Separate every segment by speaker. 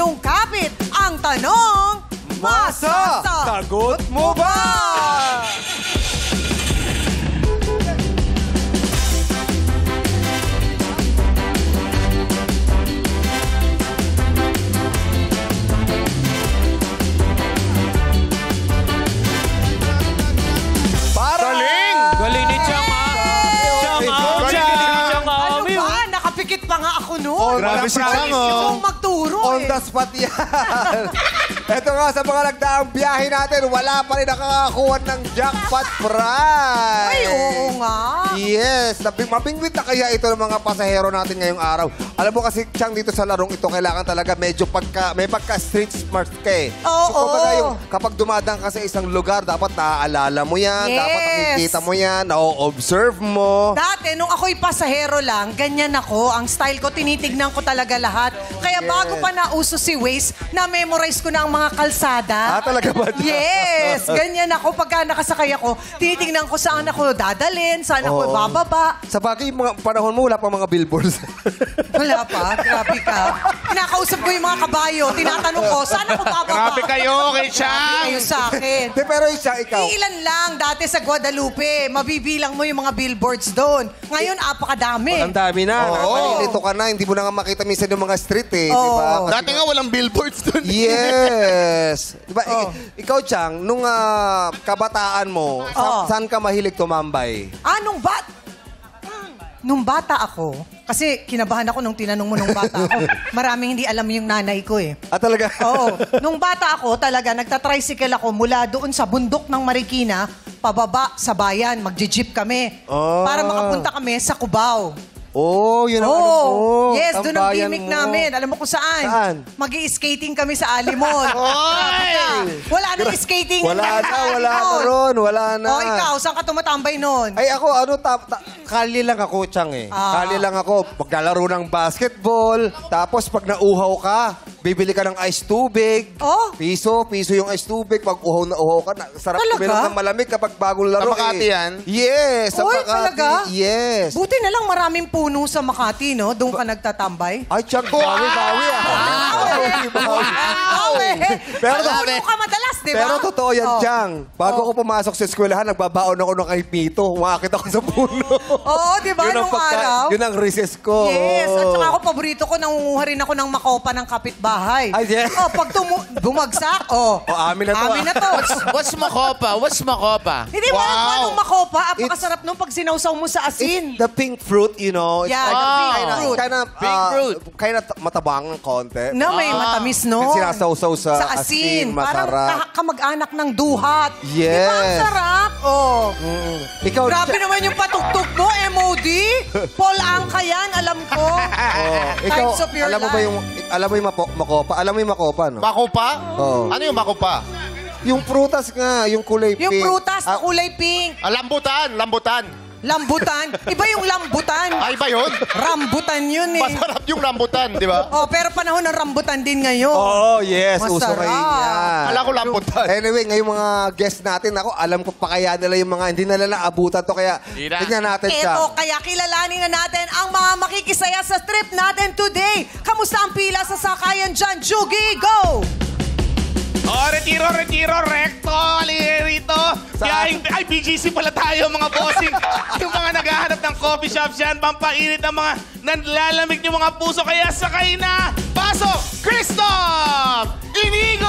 Speaker 1: Sungkapit ang tanong,
Speaker 2: masasagot mo ba?
Speaker 1: Pa nga ako noon.
Speaker 2: Grabe si Chang,
Speaker 1: oh. Magturo,
Speaker 2: On the spot yan. Ito nga, sa mga nagdaang biyahe natin, wala pa rin nakakakuha ng jackpot prize.
Speaker 1: Ay, oo nga.
Speaker 2: Yes. Mabingwit na kaya ito ng mga pasahero natin ngayong araw. Alam mo kasi, Chang, dito sa larong ito, kailangan talaga medyo may pagka-street smart ka eh.
Speaker 1: Oo.
Speaker 2: So, kapag dumadang ka sa isang lugar, dapat naaalala mo yan.
Speaker 1: Yes.
Speaker 2: Dapat nakikita mo yan. Na-observe mo.
Speaker 1: Dati, nung ako'y pasahero lang, ganyan ako. Ang style ko, tinitignan ko talaga lahat. Kaya bago pa nauso si Waze, na-memorize ko na ang mga kalsada.
Speaker 2: Talaga ba?
Speaker 1: Yes! Ganyan ako. Pagka nakasakay ako, tinitignan ko saan ako dadalhin, saan ako bababa.
Speaker 2: Sa bagay, mga panahon mo, wala pa mga billboards.
Speaker 1: Wala pa? Grabe ka. Kinakausap ko yung mga kabayo. Tinatanong ko, saan ako bababa?
Speaker 3: Grabe kayo, kay Chang!
Speaker 1: Kayo sa akin.
Speaker 2: Pero isa, ikaw.
Speaker 1: Ilan lang dati sa Guadalupe. Mabibilang mo yung mga billboards doon. Ngayon, apakadami.
Speaker 2: Ang dami na. Nalilito ka na. Hindi mo na nga makita minsan yung mga street eh. Diba?
Speaker 3: Dati nga walang billboards doon.
Speaker 2: Yes. Diba, ikaw, Chang, nung kabataan mo, saan ka mahilig tumambay?
Speaker 1: Nung bata ako, kasi kinabahan ako nung tinanong mo nung bata ako. Maraming hindi alam yung nanay ko eh.
Speaker 2: Talaga?
Speaker 1: Oo. Nung bata ako, talaga, nagtatricycle ako mula doon sa bundok ng Marikina, pababa sa bayan, magje-jeep kami. Para makapunta kami sa Cubao.
Speaker 2: Yun ang ano mo.
Speaker 1: Yes, doon ang
Speaker 2: Tambayan
Speaker 1: gimmick
Speaker 2: mo.
Speaker 1: namin. Alam mo kung saan?
Speaker 2: Saan?
Speaker 1: Mag-i-skating kami sa Alimon. Wala nang skating.
Speaker 2: Wala na ron. Wala na.
Speaker 1: Ikaw, saan ka tumatambay noon?
Speaker 2: Ay, ako, kali lang ako, Chang eh. Kali lang ako. Maglalaro ng basketball. Tapos, pag nauhaw ka, bibili ka ng ice tubig. Piso yung ice tubig. Pag uhaw na uhaw ka, sarap kuminom ng malamig kapag bagong laro.
Speaker 3: Sa Makati yan?
Speaker 2: Yes, sa Makati.
Speaker 1: Talaga?
Speaker 2: Yes.
Speaker 1: Buti na lang maraming puno sa Makati, no? Doon ka nagtatambay.
Speaker 2: Ay, Chang, bawi ah.
Speaker 1: Pero puno ka madalas, di ba?
Speaker 2: Pero totoo yan, Chang. Bago ako pumasok sa eskwelahan, nagbabaon ako ng kay Pito. Umakit ako sa puno.
Speaker 1: Oo, di ba? Nung araw.
Speaker 2: Yun ang recess ko.
Speaker 1: Yes. At saka ako, paborito ko, nangunguha rin ako ng makopa ng kapitbahay.
Speaker 2: Ay, yes.
Speaker 1: Pag bumagsak,
Speaker 2: amin na to.
Speaker 1: Amin na to.
Speaker 3: What's makopa? What's makopa?
Speaker 1: Hindi mo alam anong makopa. Apakasarap nung pag sinawsaw mo sa asin.
Speaker 2: It's the pink fruit, you know. It's
Speaker 1: Yeah,
Speaker 2: like
Speaker 1: the pink fruit.
Speaker 3: Pink fruit.
Speaker 2: Kind of matabang ng konti.
Speaker 1: Na may matamis, no?
Speaker 2: Sinasawsaw sa asin.
Speaker 1: Parang
Speaker 2: Masarap.
Speaker 1: kamag-anak ng duhat.
Speaker 2: Yes.
Speaker 1: Di ba ang sarap?
Speaker 2: Ikaw,
Speaker 1: Grabe naman yung patugtog mo, MOD. Paul Angka yan, alam ko.
Speaker 2: ikaw,
Speaker 1: Times of your
Speaker 2: alam mo ba yung makopa? Alam mo yung makopa, no?
Speaker 3: Makopa?
Speaker 2: Oo.
Speaker 3: Ano yung makopa?
Speaker 2: Yung prutas nga, yung kulay
Speaker 1: Yung
Speaker 2: pink.
Speaker 1: prutas na kulay pink.
Speaker 3: Lambutan.
Speaker 1: Lambutan. Iba yung lambutan.
Speaker 3: Ay, ba yun?
Speaker 1: Rambutan yun eh.
Speaker 3: Masarap yung rambutan, di ba?
Speaker 1: Pero panahon ng rambutan din ngayon.
Speaker 2: Yes. Uso
Speaker 1: Masarap.
Speaker 2: kayo yan.
Speaker 3: Kala ko lambutan.
Speaker 2: Anyway, ngayong mga guests natin, alam ko pa kaya nila yung mga hindi nila naabutan to, kaya tignan natin siya.
Speaker 1: Eto, kaya kilalanin na natin ang mga makikisaya sa trip natin today. Kamusta ang pila sa sakayan dyan? Jugi, go!
Speaker 3: Retiro, recto, rito. Ay, BGC pala tayo, mga bossing. Yung mga naghahanap ng coffee shops yan, pampainit ng mga nanlalamig yung mga puso. Kaya sakay na, pasok, Christoph, Inigo,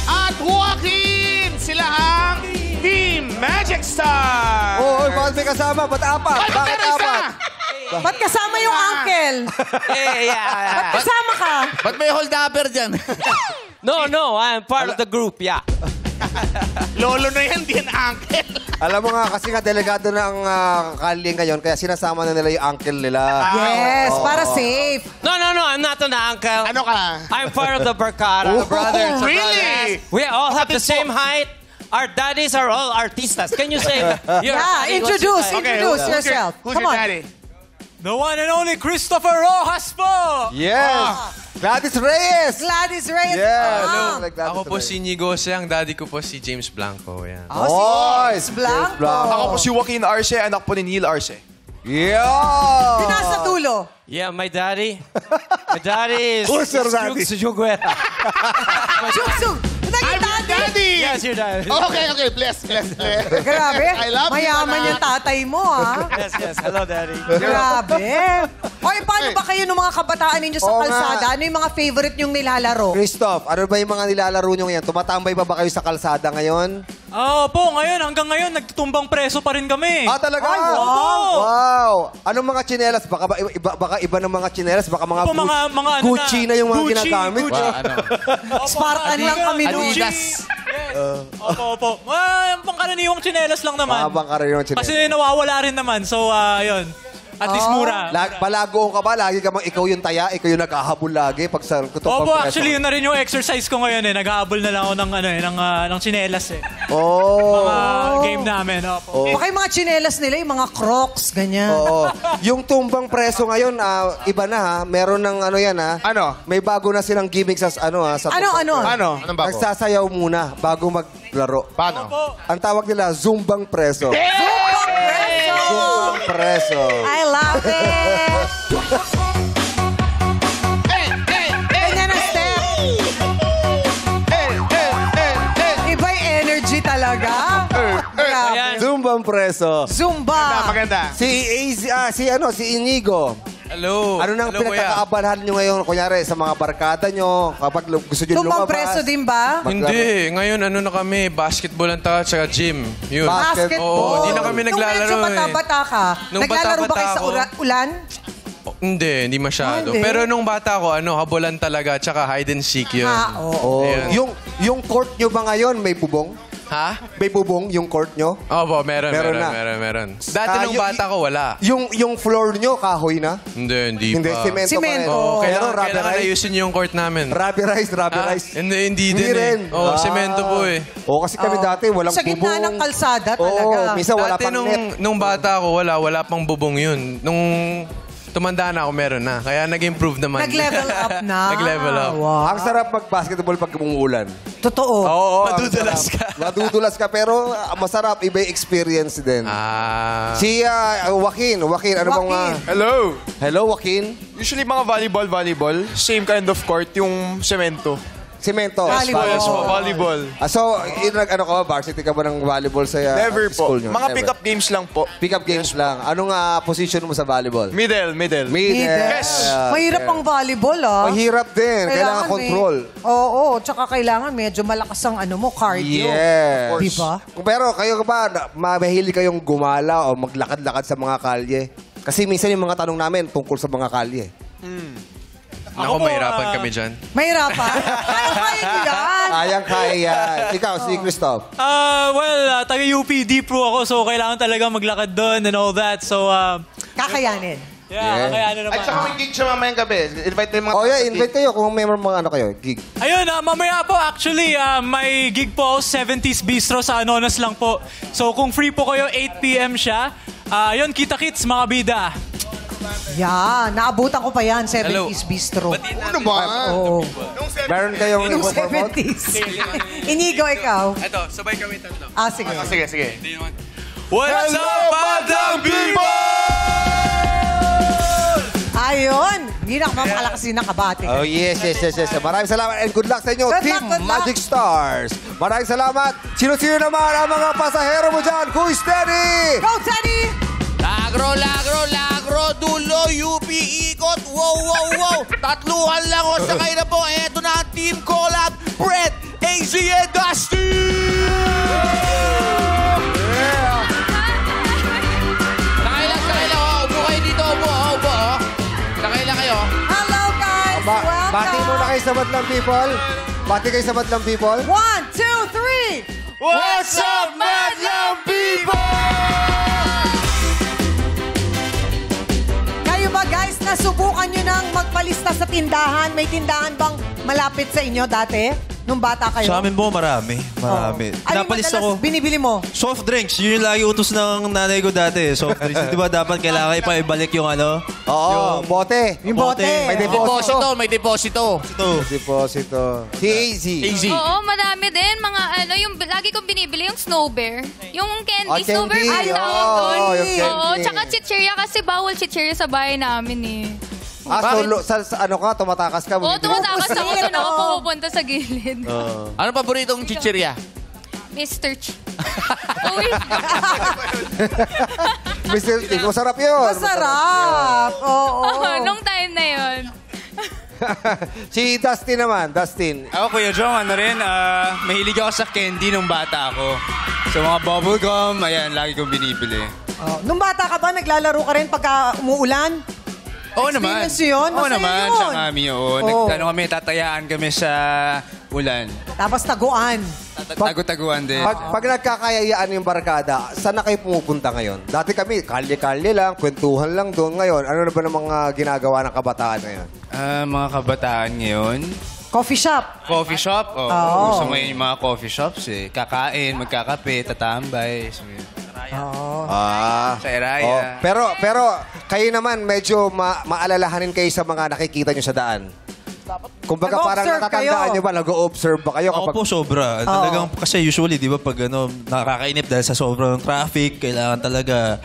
Speaker 3: at Joaquin. Sila ang Team Magic Star.
Speaker 2: Bakit may kasama? Ba't apat? Bakit apat?
Speaker 1: Ba't kasama yung uncle? Ba't kasama ka?
Speaker 3: Ba't may hold-upper dyan?
Speaker 4: No, I'm part of the group, yeah.
Speaker 3: Lolo na yan, di yan uncle.
Speaker 2: Alam mo nga, kasi nga delegado ng Kali ngayon, kaya sinasama na nila yung uncle nila.
Speaker 1: Yes, para safe.
Speaker 4: No, I'm not an uncle.
Speaker 3: Ano ka?
Speaker 4: I'm part of the Barkada, brothers.
Speaker 3: Really?
Speaker 4: We all have the same height. Our daddies are all artistas. Can you say?
Speaker 1: Introduce yourself.
Speaker 3: Who's
Speaker 1: Come
Speaker 3: your
Speaker 1: on.
Speaker 3: daddy?
Speaker 5: The one and only Christopher Rojas po!
Speaker 2: Yes! Gladys Reyes!
Speaker 1: Gladys Reyes.
Speaker 2: Yes!
Speaker 5: Ako po si Inigo Siang, daddy ko po si James Blanco. Yan.
Speaker 1: Si
Speaker 2: Blanco.
Speaker 1: Blanco.
Speaker 6: Ako po si Joaquin Arce, anak po ni Neil Arce.
Speaker 2: Yeah!
Speaker 1: Yung nasa dulo.
Speaker 4: Yeah, my daddy. My daddy is
Speaker 2: Who's your daddy?
Speaker 4: Juguera.
Speaker 1: Sugsug! Naging daddy!
Speaker 4: Yes, your daddy.
Speaker 3: Okay. Bless.
Speaker 1: Grabe.
Speaker 3: I love you,
Speaker 1: Mayaman
Speaker 3: anak.
Speaker 1: yung tatay mo, ha?
Speaker 4: Yes. Hello, daddy.
Speaker 1: Grabe. Oy, paano ba kayo ng mga kabataan ninyo sa
Speaker 2: Oo
Speaker 1: kalsada?
Speaker 2: nga.
Speaker 1: Ano yung mga favorite nyong nilalaro?
Speaker 2: Christoph, ano ba yung mga nilalaro nyo ngayon? Tumatambay pa ba kayo sa kalsada ngayon?
Speaker 5: Po, hanggang ngayon, nagtutumbang preso pa rin kami.
Speaker 2: Ah, talaga?
Speaker 1: Ay, wow.
Speaker 2: Wow! Anong mga tsinelas? Baka iba ng mga tsinelas? Baka mga,
Speaker 5: Opo, mga ano
Speaker 2: Gucci na yung mga
Speaker 5: Gucci,
Speaker 2: ginagamit?
Speaker 5: Gucci.
Speaker 1: Spartan lang kami doon.
Speaker 3: Adidas.
Speaker 5: Opo. Pangkaraniwang tsinelas lang naman.
Speaker 2: Mahabang ka rin yung tsinelas.
Speaker 5: Kasi nawawala rin naman. So, yun. At least mura.
Speaker 2: Palagoon ka ba? Lagi ka ikaw yung taya, ikaw yung naghahabol lagi pag sa
Speaker 5: Opo, actually, yun na rin yung exercise ko ngayon eh. Nag-aabol na lang ako ng tsinelas eh.
Speaker 2: Oh.
Speaker 5: Mga game namin. Opo.
Speaker 1: Baka yung mga tsinelas nila, yung mga crocs, ganyan.
Speaker 2: Oo. Yung tumbang preso ngayon, iba na ha. Meron ng ano yan ha.
Speaker 3: Ano?
Speaker 2: May bago na silang gimmick sa sa tumbang
Speaker 1: Ano?
Speaker 2: preso.
Speaker 3: Anong bago?
Speaker 2: Nagsasayaw muna bago maglaro.
Speaker 3: Paano?
Speaker 2: Ang tawag nila, Zumbang Preso.
Speaker 1: Zumbang preso!
Speaker 2: Zumbang Preso.
Speaker 1: I love it! Ganyan ang step. Iba yung energy talaga. Grabe.
Speaker 2: Zumbang Preso.
Speaker 1: Zumba.
Speaker 3: Maganda.
Speaker 2: Si Inigo.
Speaker 5: Hello.
Speaker 2: Ano nang
Speaker 5: Hello, kuya.
Speaker 2: pinagkakaabalahan nyo ngayon, kunyari, sa mga barkada nyo, kapag gusto nyo
Speaker 1: Tumbang
Speaker 2: lumabas?
Speaker 1: preso din ba?
Speaker 5: Hindi. Ngayon, na kami, basketball ang taka, tsaka gym. Yun.
Speaker 1: Basketball.
Speaker 5: Oo, hindi na kami naglalaro
Speaker 1: Nung medyo bata-bata ka,
Speaker 5: Nung
Speaker 1: naglalaro ba kayo
Speaker 5: bata-bata
Speaker 1: sa
Speaker 5: ako.
Speaker 1: ulan?
Speaker 5: Hindi masyado.
Speaker 1: Hindi.
Speaker 5: Pero nung bata ko, habulan talaga, tsaka hide and seek yun.
Speaker 1: Oo.
Speaker 5: Ayun.
Speaker 2: Yung court nyo ba ngayon, may bubong?
Speaker 5: Ha?
Speaker 2: May bubong yung court nyo?
Speaker 5: Opo, meron
Speaker 2: na.
Speaker 5: meron. Dati nung bata ko, wala.
Speaker 2: Yung floor nyo, kahoy na?
Speaker 5: Hindi
Speaker 2: Hindi,
Speaker 5: pa.
Speaker 2: semento pa rin.
Speaker 1: Semento.
Speaker 5: Oo,
Speaker 2: Pero
Speaker 5: kailangan
Speaker 2: rubberized?
Speaker 5: ayusin yung court namin.
Speaker 2: Rubberized.
Speaker 5: Hindi din
Speaker 2: rin.
Speaker 5: eh. Oo, semento po eh.
Speaker 2: Oo, kasi kami dati, walang
Speaker 1: Sa
Speaker 2: bubong.
Speaker 1: gitna ng kalsada talaga.
Speaker 2: Oo, minsan wala
Speaker 5: Dati
Speaker 2: pang net.
Speaker 5: nung bata ko, wala pang bubong yun. Nung tumanda na ako, meron na. Kaya nag-improve naman.
Speaker 1: Nag-level up na.
Speaker 5: Nag-level up.
Speaker 1: Wow.
Speaker 2: Ang sarap mag-basketball pag umuulan.
Speaker 1: Totoo.
Speaker 2: Oo,
Speaker 5: Madudulas
Speaker 2: ang sarap.
Speaker 5: ka.
Speaker 2: Madudulas ka, pero masarap. Iba yung experience din. Si Joaquin, ano bang...
Speaker 1: Joaquin.
Speaker 2: Hello, Joaquin.
Speaker 6: Usually mga volleyball, same kind of court, yung semento.
Speaker 2: Semento.
Speaker 1: Volleyball.
Speaker 6: Yes po, volleyball.
Speaker 2: So, varsity ka ba ng volleyball sa
Speaker 6: Never po.
Speaker 2: school nyo?
Speaker 6: Mga
Speaker 2: Never.
Speaker 6: pick-up games lang po.
Speaker 2: Pick-up games lang. Anong position mo sa volleyball?
Speaker 6: Middle.
Speaker 2: Middle.
Speaker 1: Yes. Mahirap ang volleyball,
Speaker 2: Mahirap din. Kailangan control.
Speaker 1: Oo, tsaka kailangan medyo malakas ang cardio.
Speaker 2: Yes.
Speaker 1: Di ba?
Speaker 2: Pero kayo ba, mahilig kayong gumala o maglakad-lakad sa mga kalye? Kasi minsan yung mga tanong namin tungkol sa mga kalye.
Speaker 5: Ako, mahirapan kami dyan.
Speaker 1: Mahirapan? Kaya nyo yan.
Speaker 2: Kaya yan. Ikaw, si Christoph.
Speaker 5: Taga-UP, deep pro ako, so kailangan talaga maglakad doon and all that. So,
Speaker 1: Kakayanin.
Speaker 5: kakayanin naman.
Speaker 3: At saka may gig siya mamayang gabi. Invite mo yung mga...
Speaker 2: Invite kayo kung may mga gig.
Speaker 5: Ayun, mamaya po, actually, may gig po ako, 70s Bistro sa Anonas lang po. So, kung free po kayo, 8 p.m. siya. Yun, kita-kits, mga bida.
Speaker 1: Yan, naabutan ko pa yan, 70s
Speaker 5: Hello.
Speaker 1: Bistro.
Speaker 3: Ano ba?
Speaker 1: Oo.
Speaker 2: Meron kayong
Speaker 1: Yung
Speaker 2: ipopromote?
Speaker 1: 70s. Inigo, ikaw.
Speaker 5: Ito, sabay kami tatlo.
Speaker 1: Sige.
Speaker 3: Sige.
Speaker 5: What's up, Badang People?
Speaker 1: Ayun. Hindi na mapakalakas din nakabati.
Speaker 2: Oh, yes. Maraming salamat and good luck sa inyo,
Speaker 1: Good
Speaker 2: Team
Speaker 1: luck, good luck.
Speaker 2: Magic Stars. Maraming salamat. Sino-sino naman ang mga pasahero mo dyan? Kuy Steady!
Speaker 1: Go, Teddy!
Speaker 7: Lagro, dulo, UP, ikot, wow. Tatluhan lang o sakay na po. Eto na ang team collab, Brett, AZ, and Dusty! Sakay lang. Upo kayo dito, upo. Sakay lang kayo.
Speaker 1: Hello, guys! Welcome!
Speaker 2: Bati muna kayo sa Madlang People. Bati kayo sa Madlang People.
Speaker 1: 1, 2, 3!
Speaker 7: What's up, Madlang people?
Speaker 1: Kayo ba, guys, nasubukan nyo nang magpalista sa tindahan? May tindahan bang malapit sa inyo dati? nung bata kayo?
Speaker 8: Sa amin po, marami. Marami.
Speaker 1: Ano yung
Speaker 8: Napalis
Speaker 1: madalas
Speaker 8: ako.
Speaker 1: binibili mo?
Speaker 8: Soft drinks. Yun yung lagi utos ng nanay ko dati. Soft drinks. Di ba dapat kailangan ipaibalik yung ano?
Speaker 2: Oo, bote.
Speaker 1: Yung bote.
Speaker 2: May deposito.
Speaker 7: May deposito.
Speaker 2: Deposito. Si AZ.
Speaker 9: Oo, madami din. Mga ano, yung lagi kong binibili, yung Snow Bear. Yung candy, Snow Bear.
Speaker 2: Candy.
Speaker 9: Ay, tawag doon.
Speaker 2: Oo, yung candy.
Speaker 9: Oo, tsaka chichirya kasi bawal chichirya sa bahay namin eh.
Speaker 2: Sa ano ka, tumatakas ka?
Speaker 9: Oo, tumatakas ako
Speaker 1: Pupusin,
Speaker 9: doon ako
Speaker 1: oo.
Speaker 9: pumupunta sa gilid.
Speaker 7: Ano paboritong chichirya?
Speaker 9: Mr. Uy,
Speaker 2: Mr. T, masarap yun.
Speaker 1: Masarap. Oo.
Speaker 9: nung time na yun.
Speaker 2: Si Dustin naman, Dustin.
Speaker 10: Ako, Kuya Jong, ano rin, mahilig ako sa candy nung bata ako. So, mga bubblegum, ayan, lagi kong binibili.
Speaker 1: Nung bata ka ba, naglalaro ka rin pagka umuulan?
Speaker 10: Oo naman.
Speaker 1: Experience yun?
Speaker 10: Oo
Speaker 1: Masaya
Speaker 10: naman,
Speaker 1: yun.
Speaker 10: sa mami yun.
Speaker 1: Oo.
Speaker 10: Ano kami, tatayaan kami sa ulan.
Speaker 1: Tapos taguan.
Speaker 10: Tagu-taguan din.
Speaker 2: Pag nagkakayayaan yung barkada, saan na kayo pumupunta ngayon? Dati kami, kalye-kalye lang, kwentuhan lang doon. Ngayon, ano na ba ng mga ginagawa ng kabataan ngayon?
Speaker 10: Mga kabataan ngayon,
Speaker 1: Coffee shop.
Speaker 10: coffee shop. Oh,
Speaker 1: Oo.
Speaker 10: Gusto ngayon yung mga coffee shops eh. Kakain, magkakape, tatambay. So, yun. Sa Eraya.
Speaker 2: Pero kayo naman, medyo maalalahanin kayo sa mga nakikita nyo sa daan. Kumbaga parang
Speaker 1: Nag-observe
Speaker 2: natatandaan
Speaker 1: kayo.
Speaker 2: nyo ba, nag-o-observe ba kayo?
Speaker 8: Ako po, sobra. Talagang, kasi usually, di ba, pag nakakainip dahil sa sobrang traffic, kailangan talaga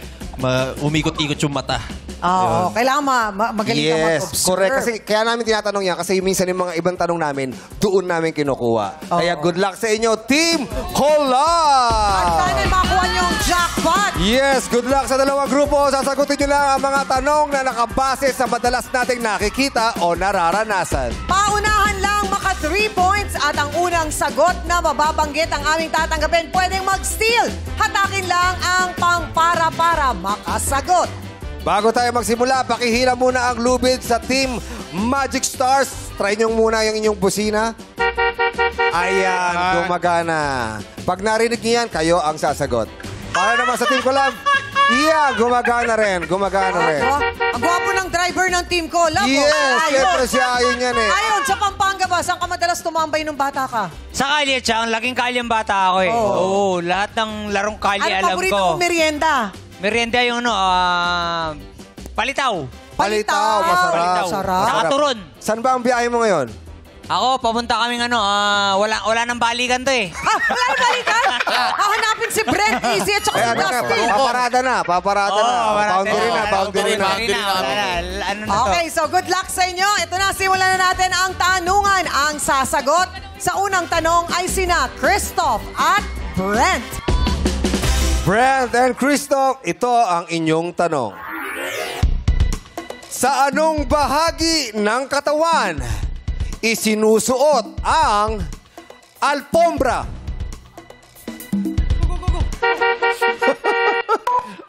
Speaker 8: umikot-ikot yung mata.
Speaker 1: Oo, kailangan magaling ka
Speaker 2: Yes,
Speaker 1: mag-observe.
Speaker 2: correct. Kasi kaya namin tinatanong yan kasi minsan yung mga ibang tanong namin, doon namin kinukuha. Kaya good luck sa inyo, Team
Speaker 1: At
Speaker 2: Collab!
Speaker 1: sana makuha niyo ang jackpot.
Speaker 2: Yes, good luck sa dalawang grupo. Sasagutin nyo lang ang mga tanong na nakabase sa madalas nating nakikita o nararanasan.
Speaker 1: Paunahan lang maka 3 points at ang unang sagot na mababanggit ang aming tatanggapin pwedeng mag-steal. Hatakin lang ang pang-para makasagot.
Speaker 2: Bago tayo magsimula, pakihila muna ang lubid sa Team Magic Stars. Try nyo muna yung inyong busina. Ayan, gumagana. Pag narinig niyo yan, kayo ang sasagot. Para naman sa Team Collab, yeah, gumagana rin.
Speaker 1: Ang gwapo ng driver ng team ko. Love mo.
Speaker 2: Yes, siyempre si Ayon yan eh.
Speaker 1: Ayon, sa Pampanga ba? Saan ka madalas tumambay nung bata ka?
Speaker 11: Sa kalye, Chang. Laging kalyang bata ako eh. Oo, lahat ng larong kalye
Speaker 1: Ano
Speaker 11: alam
Speaker 1: paborito
Speaker 11: ko.
Speaker 1: mong merienda?
Speaker 11: Merienda yung palitaw.
Speaker 2: Palitaw, masarap.
Speaker 1: Sarap.
Speaker 11: Saka turon.
Speaker 2: Saan ba ang biyahe mo ngayon?
Speaker 11: Ako, papunta kaming wala nang balikan to eh.
Speaker 1: Wala na balikan? Hahanapin si Brent, Easy at saka si Dustin.
Speaker 2: Paparada na. Boundary na.
Speaker 11: Ano na to?
Speaker 1: Okay, so good luck sa inyo. Ito na, simulan na natin ang tanungan. Ang sasagot sa unang tanong ay sina Christoph at Brent.
Speaker 2: Brent and Christoph, ito ang inyong tanong. Sa anong bahagi ng katawan isinusuot ang alpombra?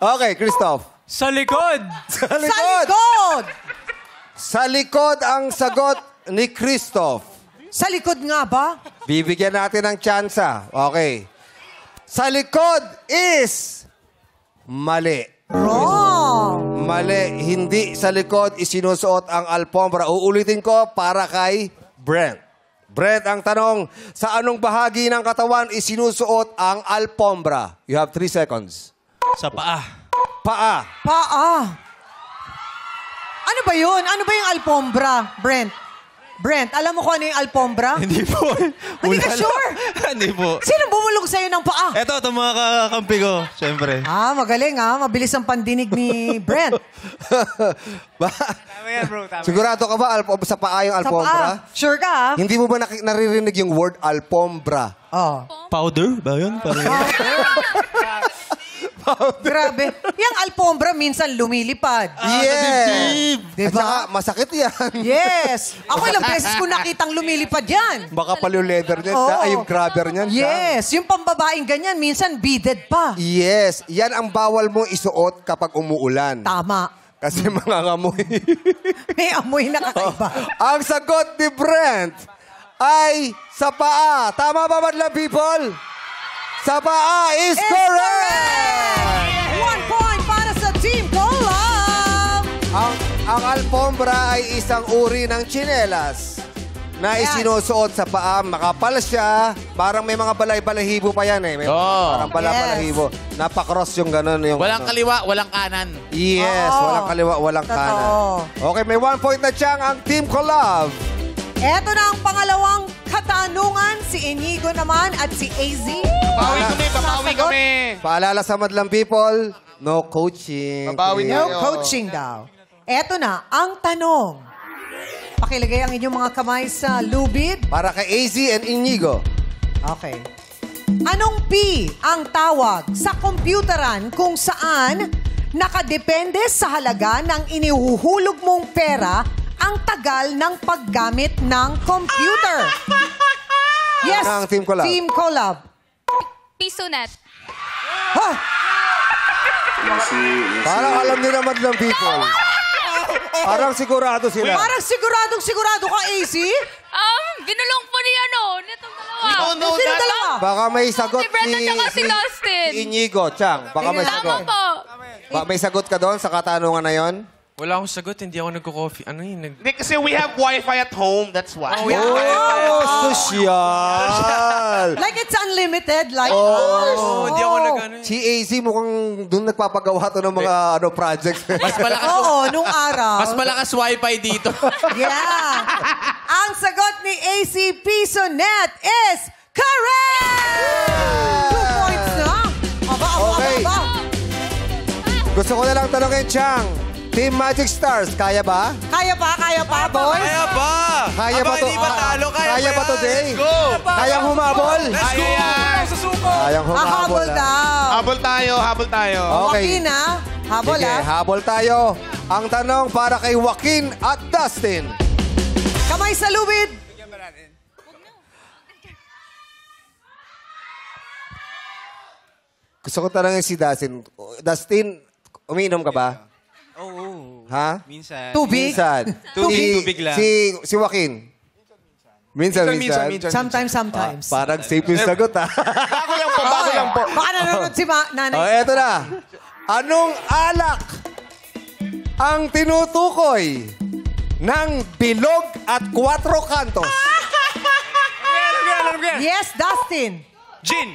Speaker 2: Okay, Christoph.
Speaker 5: Sa likod.
Speaker 2: Sa
Speaker 1: Sa
Speaker 2: likod.
Speaker 1: likod!
Speaker 2: Sa likod ang sagot ni Christoph.
Speaker 1: Sa likod nga ba?
Speaker 2: Bibigyan natin ng tsansa. Okay. Sa likod is mali.
Speaker 1: Wrong!
Speaker 2: Mali. Hindi sa likod isinusuot ang alpombra. Uulitin ko para kay Brent. Brent, ang tanong, sa anong bahagi ng katawan isinusuot ang alpombra? You have 3 seconds.
Speaker 8: Sa paa.
Speaker 2: Paa.
Speaker 1: Paa. Ano ba yun? Ano ba yung alpombra, Brent? Brent, alam mo kung ano yung alpombra?
Speaker 8: Hindi po.
Speaker 1: Hindi ka sure?
Speaker 8: Hindi po.
Speaker 1: Sino bumulong sa'yo ng paa?
Speaker 8: Eto, itong mga kakampi ko, siyempre.
Speaker 1: Magaling Mabilis ang pandinig ni Brent.
Speaker 11: Tama yan, bro. Tama.
Speaker 2: Sigurado ka ba sa paa yung
Speaker 1: Sa
Speaker 2: alpombra?
Speaker 1: paa. Sure ka,
Speaker 2: Hindi mo ba naririnig yung word alpombra?
Speaker 1: Oh.
Speaker 8: Powder ba yun?
Speaker 1: Grabe. Yung alpombra minsan lumilipad.
Speaker 2: Yes!
Speaker 1: Diba?
Speaker 2: At saka masakit yan.
Speaker 1: Yes. Ako ilang beses ko nakitang lumilipad yan.
Speaker 2: Baka pala yung leather niyan.
Speaker 1: Oo.
Speaker 2: Ay, yung grabber niyan.
Speaker 1: Yes. Yung pambabaeng ganyan, minsan beaded pa.
Speaker 2: Yes. Yan ang bawal mong isuot kapag umuulan.
Speaker 1: Tama.
Speaker 2: Kasi mangangamoy.
Speaker 1: May amoy na kakaiba.
Speaker 2: Ang sagot ni Brent ay sa paa. Tama ba, madlang people? Sa paa is correct!
Speaker 1: 1 point para sa Team Collab!
Speaker 2: Ang alpombra ay isang uri ng tsinelas na isinusuot sa paa. Makapal siya. Parang may mga balay-balahibo pa yan eh. May parang bala-balahibo. Napakross yung gano'n. Yung,
Speaker 7: Walang kaliwa, walang kanan.
Speaker 2: Yes, walang kaliwa, walang kanan. Okay, may 1 point na siyang ang Team Collab.
Speaker 1: Eto na ang pangalawang katanungan. Si Inigo naman at si AZ.
Speaker 3: Babawi kami.
Speaker 2: Paalala sa madlang people, no coaching.
Speaker 1: No coaching daw. Eto na ang tanong. Pakilagay ang inyong mga kamay sa lubid.
Speaker 2: Para kay AZ and Inigo.
Speaker 1: Okay. Anong P ang tawag sa kompyuteran kung saan nakadepende sa halaga ng inihuhulog mong pera ang tagal ng paggamit ng computer? Yes,
Speaker 2: Ang Team Collab.
Speaker 1: Team Collab.
Speaker 9: Pisonet.
Speaker 1: Ha?
Speaker 2: Parang alam din naman ng people. Parang sigurado sila.
Speaker 1: Parang sigurado ka, AC?
Speaker 9: Binulong po ni nitong dalawa.
Speaker 1: Sino dalawa?
Speaker 2: Baka may sagot
Speaker 9: Si Brenda tsaka si Dustin.
Speaker 2: si Inigo, Chang. Baka may
Speaker 9: Tama
Speaker 2: sagot.
Speaker 9: po.
Speaker 2: May sagot ka doon sa katanungan na yon?
Speaker 6: Wala akong sagot, hindi ako nagko-coffee. Ano yun?
Speaker 3: Hindi, kasi we have Wi-Fi at home, that's why.
Speaker 2: Sosyal!
Speaker 1: Like it's unlimited, like
Speaker 6: Hindi ako nag-ano.
Speaker 2: Si AZ mukhang doon nagpapagawa to ng mga projects.
Speaker 7: Mas malakas,
Speaker 1: Oo, nung araw.
Speaker 7: mas malakas wifi dito.
Speaker 1: Yeah. Ang sagot ni AC Pisonet is correct! 2 points na.
Speaker 2: Okay.
Speaker 1: Aba.
Speaker 2: Gusto ko na lang tanongin, Chang. Team Magic Stars, kaya ba?
Speaker 1: Kaya pa, boys?
Speaker 8: Kaya ba?
Speaker 2: Kaya ba to?
Speaker 8: Hindi ba talo?
Speaker 2: Kaya ba today?
Speaker 8: Let's go!
Speaker 2: Kayang humabol?
Speaker 8: Let's go!
Speaker 2: Kayang humabol.
Speaker 1: Habol daw.
Speaker 3: Habol tayo.
Speaker 2: Okay.
Speaker 1: Joaquin, habol,
Speaker 2: Sige, habol tayo. Ang tanong para kay Joaquin at Dustin.
Speaker 1: Kamay sa lubid.
Speaker 2: Gusto ko tanongin si Dustin. Dustin, umiinom ka ba?
Speaker 8: Oo.
Speaker 2: Ha?
Speaker 8: Minsan.
Speaker 1: Tubig.
Speaker 2: Minsan.
Speaker 8: Tubig lang.
Speaker 2: Si Joaquin. Minsan.
Speaker 1: Sometimes.
Speaker 2: Parang safe yung sagot, ha?
Speaker 6: Bago lang po.
Speaker 1: Baka nanonood si nanay.
Speaker 2: O, eto na. Anong alak ang tinutukoy ng bilog at 4 kantos?
Speaker 1: Yes, Dustin.
Speaker 8: Gin!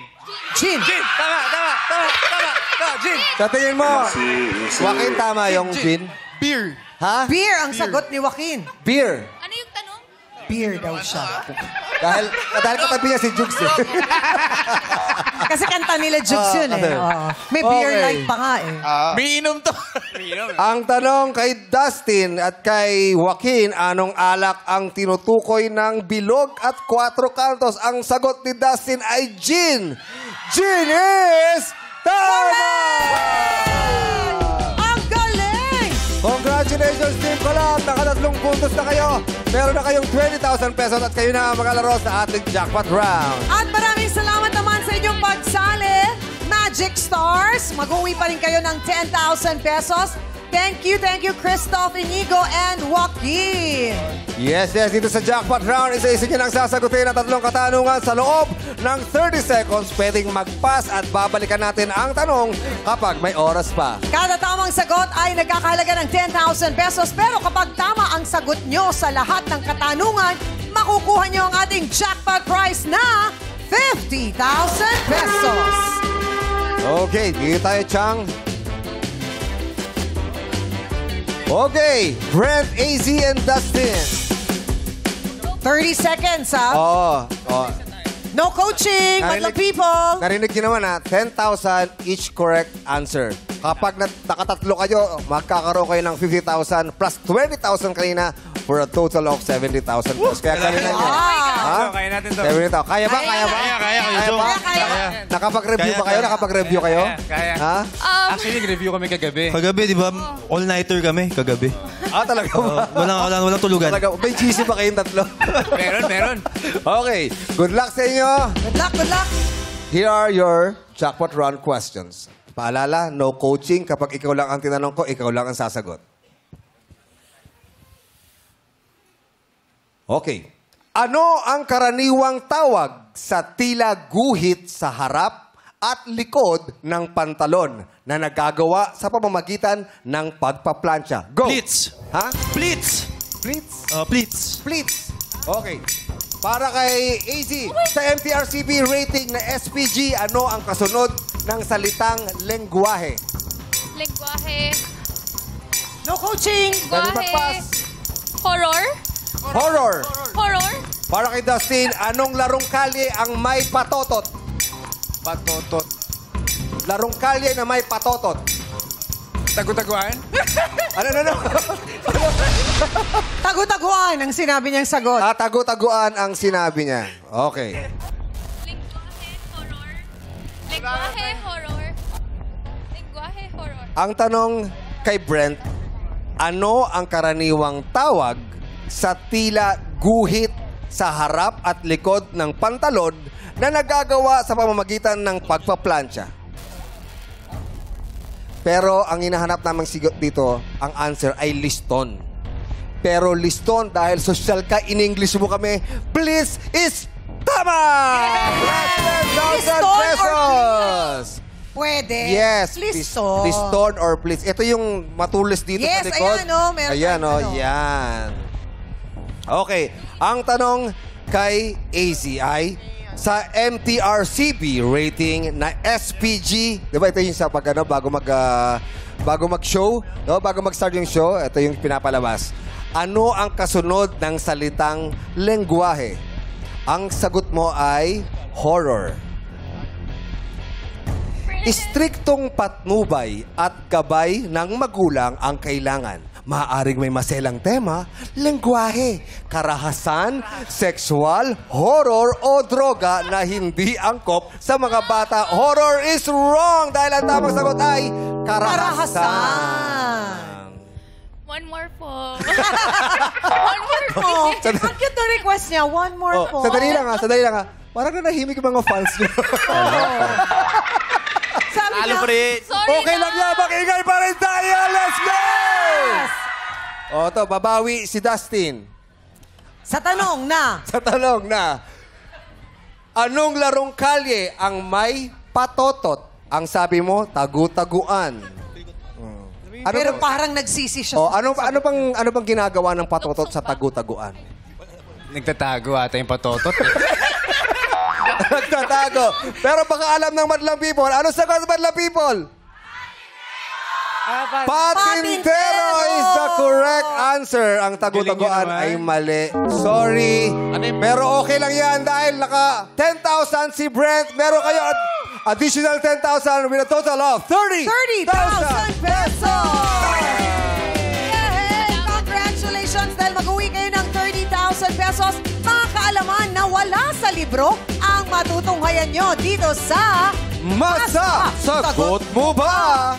Speaker 1: Gin.
Speaker 8: Tama! Gin!
Speaker 2: Sa tingin mo, Joaquin, tama yung gin?
Speaker 6: Beer.
Speaker 2: Ha?
Speaker 1: Beer ang sagot ni Joaquin.
Speaker 2: Beer.
Speaker 9: Ano yung tanong?
Speaker 1: Beer daw siya.
Speaker 2: Dahil katabi niya si Jugs.
Speaker 1: Kasi kanta nila Jukes yun eh. Oo. May beer
Speaker 2: Okay.
Speaker 1: light pa nga eh.
Speaker 7: May inom to.
Speaker 2: Ang tanong kay Dustin at kay Joaquin, anong alak ang tinutukoy ng bilog at 4 kantos? Ang sagot ni Dustin ay gin. Gin is tama!
Speaker 1: Ang galing!
Speaker 2: Congratulations, Team Collab! Nakatatlong puntos na kayo. Meron na kayong 20,000 pesos at kayo na maglalaro sa ating jackpot round.
Speaker 1: At maraming salamat naman sa inyong pagsali, Magic Stars. Mag-uwi pa rin kayo ng 10,000 pesos. Thank you, Christoph, Inigo, and Joaquin.
Speaker 2: Yes, dito sa jackpot round, isa-isa nyo nang sasagutin ang 3 katanungan sa loob ng 30 seconds. Pwedeng mag-pass at babalikan natin ang tanong kapag may oras pa.
Speaker 1: Kada tamang sagot ay nagkakahalaga ng 10,000 pesos. Pero kapag tama ang sagot nyo sa lahat ng katanungan, makukuha nyo ang ating jackpot prize na 50,000 pesos.
Speaker 2: Okay, dito tayo, Chang. Okay, Brent, AZ, and Dustin.
Speaker 1: 30 seconds, ha?
Speaker 2: Oo.
Speaker 1: No coaching, but the people.
Speaker 2: Narinig nyo naman, ha? 10,000 each correct answer. Kapag nakatatlo kayo, magkakaroon kayo ng 50,000 plus 20,000 kanina for a total of 70,000 plus. Kaya kanina nyo. Ha?
Speaker 8: Kaya natin to.
Speaker 2: 70,000. Kaya ba? Kaya ba?
Speaker 1: Kaya.
Speaker 2: Nakapag-review ba kayo? Nakapag-review kayo?
Speaker 8: Kaya.
Speaker 2: Ha?
Speaker 8: Actually, nag-review kami kagabi. Kagabi, di ba? All-nighter kami, kagabi.
Speaker 2: Talaga ba?
Speaker 8: Walang tulugan.
Speaker 2: Talaga, may GC ba kayong tatlo?
Speaker 7: Meron.
Speaker 2: Okay. Good luck sa inyo.
Speaker 1: Good luck.
Speaker 2: Here are your jackpot round questions. Paalala, no coaching. Kapag ikaw lang ang tinanong ko, ikaw lang ang sasagot. Okay. Ano ang karaniwang tawag sa tila guhit sa harap at likod ng pantalon na nagagawa sa pamamagitan ng pagpaplansya? Go!
Speaker 8: Pleats.
Speaker 2: Ha?
Speaker 8: Pleats.
Speaker 2: Pleats?
Speaker 8: Pleats.
Speaker 2: Pleats. Okay. Para kay AZ, sa MTRCB rating na SPG, ano ang kasunod ng salitang lengguwahe?
Speaker 9: Lengguwahe.
Speaker 1: No coaching.
Speaker 2: Dali magpas.
Speaker 9: Horror.
Speaker 2: Horror.
Speaker 9: Horror.
Speaker 2: Para kay Dustin, anong larong kalye ang may patotot?
Speaker 6: Patotot.
Speaker 2: Larong kalye na may patotot.
Speaker 6: Tagu-taguan?
Speaker 2: Ano?
Speaker 1: Tagu-taguan ang sinabi niyang sagot.
Speaker 2: Tagu-taguan ang sinabi niya. Okay.
Speaker 9: Lengguwahe. Horror. Lengguwahe. Horror. Lengguwahe. Horror.
Speaker 2: Ang tanong kay Brent, ano ang karaniwang tawag sa tila guhit sa harap at likod ng pantalon na nagagawa sa pamamagitan ng pagpaplansya? Pero ang hinahanap namang sigot dito, ang answer ay liston. Pero liston, dahil social ka, in-English mo kami, please is tama! Yes!
Speaker 1: Liston
Speaker 2: 10,000
Speaker 1: or
Speaker 2: pesos!
Speaker 1: Pwede.
Speaker 2: Yes.
Speaker 1: Liston.
Speaker 2: Liston or please. Ito yung matulis dito
Speaker 1: Yes,
Speaker 2: sa likod.
Speaker 1: ayan, oh. Meron
Speaker 2: Ayan,
Speaker 1: tayong
Speaker 2: oh.
Speaker 1: ano.
Speaker 2: Yan. Okay. Ang tanong kay AZ ay sa MTRCB rating na SPG. Di ba ito yung sa pag, bago mag-show? No? Bago mag-start yung show, ito yung pinapalabas. Ano ang kasunod ng salitang lengguwahe? Ang sagot mo ay horror. Istriktong patnubay at gabay ng magulang ang kailangan. Maaaring may maselang tema, lengguwahe, karahasan, sexual, horror o droga na hindi angkop sa mga bata. Horror is wrong dahil ang tamang sagot ay karahasan.
Speaker 9: One more po. One more po.
Speaker 1: Ang cute na request niya. One more po.
Speaker 2: Sandali lang ha. Parang nanahimik yung mga fans niyo.
Speaker 1: Sabi niya,
Speaker 9: Sorry
Speaker 2: Okay lang yan, mag-ingay pa rin tayo. Let's go! O, to, babawi si Dustin.
Speaker 1: sa tanong na,
Speaker 2: Sa tanong na, anong larong kalye ang may patotot? Ang sabi mo, tagu-taguan. Ano
Speaker 1: pero
Speaker 2: bang-
Speaker 1: parang nagsisi siya.
Speaker 2: Oh, ano bang ginagawa ng patotot sa tagu-taguan?
Speaker 10: Nagtatago ata yung patotot.
Speaker 2: Nagtatago. Pero baka alam ng madlang people. Ano sagot ng madlang people? Patintero is the correct answer. Ang tagu-taguan ay mali. Sorry. Pero okay lang yan dahil naka 10,000 si Brent. Meron kayo additional 10,000 with a total of
Speaker 1: 30,000 pesos! Yay! Congratulations dahil mag-uwi kayo ng 30,000 pesos. Mga kaalaman na wala sa libro ang matutunghayan nyo dito sa
Speaker 2: Masa Sagot Mo Ba?